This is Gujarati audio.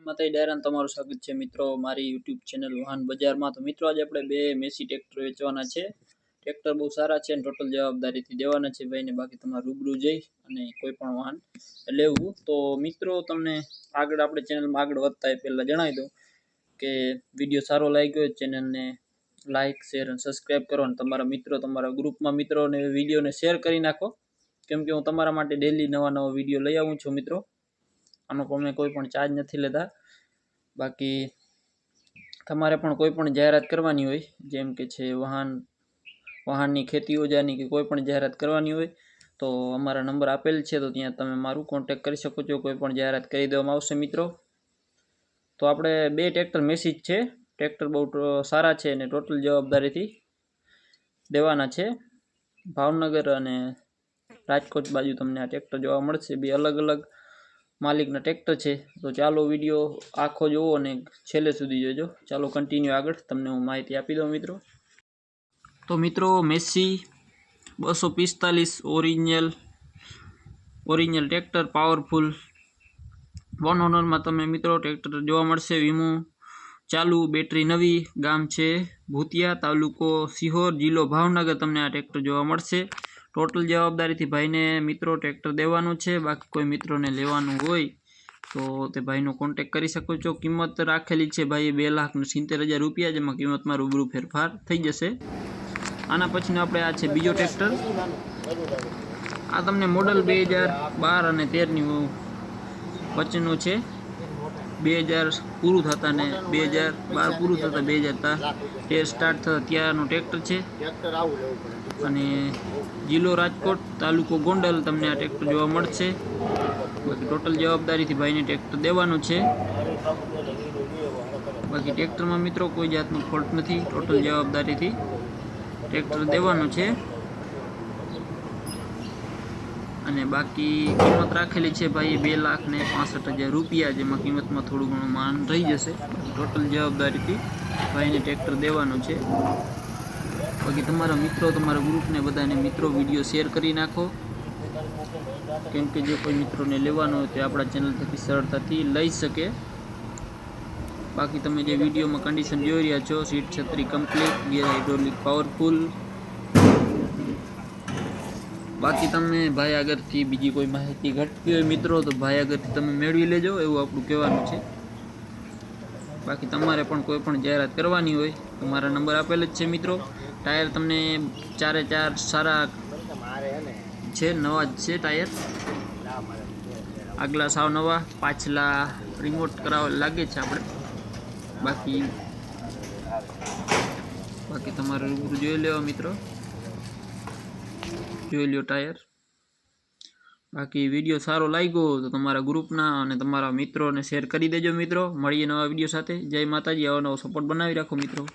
માતાજી ડાયરામાં તમારું સ્વાગત છે મિત્રો મારી YouTube ચેનલ વાહન બજારમાં। તો મિત્રો આજે આપણે બે મેસી ટ્રેક્ટર વેચવાના છે। ટ્રેક્ટર બહુ સારા છે અને ટોટલ જવાબદારીથી દેવાના છે ભાઈને। બાકી તમારે રૂબરૂ જઈ અને કોઈ પણ વાહન લેવું તો મિત્રો તમને આગળ આપણે ચેનલમાં આગળ વધતા પહેલા જણાવી દઉં કે વિડીયો સારો લાગ્યો હોય ચેનલને લાઈક શેર અને સબસ્ક્રાઇબ કરો અને તમારા મિત્રો તમારા ગ્રુપમાં મિત્રોને વિડીયોને શેર કરી નાખો, કેમ કે હું તમારા માટે ડેલી નવા વિડીયો લઈ આવું છું મિત્રો। આનો અમે કોઈ પણ ચાર્જ નથી લેતા। બાકી તમારે પણ કોઈ પણ જાહેરાત કરવાની હોય જેમ કે છે વાહનની ખેતી ઓજારની કે કોઈ પણ જાહેરાત કરવાની હોય તો અમારા નંબર આપેલ છે, તો ત્યાં તમે મારું કોન્ટેક્ટ કરી શકો છો। કોઈ પણ જાહેરાત કરી દેવામાં આવશે મિત્રો। તો આપણે બે ટ્રેક્ટર મેસી છે, ટ્રેક્ટર બહુ સારા છે અને ટોટલ જવાબદારીથી દેવાના છે। ભાવનગર અને રાજકોટ બાજુ તમને આ ટ્રેક્ટર જોવા મળશે। બે અલગ અલગ માલિકના ટ્રેક્ટર છે। તો ચાલો વિડીયો આખો જોવો અને છેલ્લે સુધી જોજો। ચાલો કન્ટિન્યુ આગળ તમને હું માહિતી આપી દઉં મિત્રો। તો મિત્રો મેસી 245 ઓરિજિનલ ટ્રેક્ટર પાવરફુલ 1 ઓનરમાં તમે મિત્રો ટ્રેક્ટર જોવા મળશે। વીમો ચાલુ, બેટરી નવી, ગામ છે ભૂતિયા, તાલુકો સિહોર, જિલ્લો ભાવનગર તમને આ ટ્રેક્ટર જોવા મળશે। ટોટલ જવાબદારીથી ભાઈને મિત્રો ટ્રેક્ટર દેવાનું છે। બાકી કોઈ મિત્રોને લેવાનું હોય તો તે ભાઈનો કોન્ટેક્ટ કરી શકો છો। કિંમત રાખેલી છે ભાઈએ 2,70,000 રૂપિયા, જેમાં કિંમતમાં રૂબરૂ ફેરફાર થઈ જશે। આના પછીનો આપણે આ છે બીજો ટ્રેક્ટર। આ તમને મોડલ 2012 અને 13ની વચ્ચેનું છે। 2000 પૂરું થતા ને 2012 પૂરું થતા 2013 સ્ટાર્ટ થતા ત્યારનું ટ્રેક્ટર છે અને જિલ્લો રાજકોટ, તાલુકો ગોંડલ તમને આ ટ્રેક્ટર જોવા મળશે। બાકી ટોટલ જવાબદારીથી ભાઈને ટ્રેક્ટર દેવાનું છે। બાકી ટ્રેક્ટરમાં મિત્રો કોઈ જાતનું ફોલ્ટ નથી, ટોટલ જવાબદારીથી ટ્રેક્ટર દેવાનું છે। અને બાકી કિંમત રાખેલી છે ભાઈ 2,65,000 રૂપિયા, જેમાં કિંમતમાં થોડું ઘણું માન રહી જશે। ટોટલ જવાબદારીથી ભાઈને ટ્રેક્ટર દેવાનું છે। બાકી તમારા મિત્રો તમારા ગ્રુપને બધાને મિત્રો વિડીયો શેર કરી નાખો, કેમ કે જે કોઈ મિત્રોને લેવાનો હોય તે આપણા ચેનલ થકી સરળતાથી લઈ શકે। બાકી તમે જે વિડીયોમાં કન્ડિશન જોઈ રહ્યા છો, સીટ છત્રી કમ્પ્લીટ, ગિયર હાઇડ્રોલિક પાવરફુલ। બાકી તમને ભાઈ આગળથી બીજી કોઈ માહિતી ઘટતી હોય મિત્રો તો ભાઈ આગળથી તમે મેળવી લેજો, એવું આપણું કહેવાનું છે। બાકી તમારે પણ કોઈ પણ જાહેરાત કરવાની હોય તો મારા નંબર આપેલ જ છે મિત્રો। ટાયર તમને 4 સારા છે, નવા જ છે ટાયર। આગલા સાવ નવા, પાછલા રિમોટ કરાવવા લાગે છે આપણે। બાકી તમારે રૂબરૂ જોઈ લેવા મિત્રો, જોઈ લ્યો ટાયર। બાકી વિડીયો સારો લાગ્યો તો તમારા ગ્રુપના અને તમારા મિત્રોને શેર કરી દેજો મિત્રો। મળીએ નવા વિડીયો સાથે। જય માતાજી, આવો નવો સપોર્ટ બનાવી રાખો મિત્રો।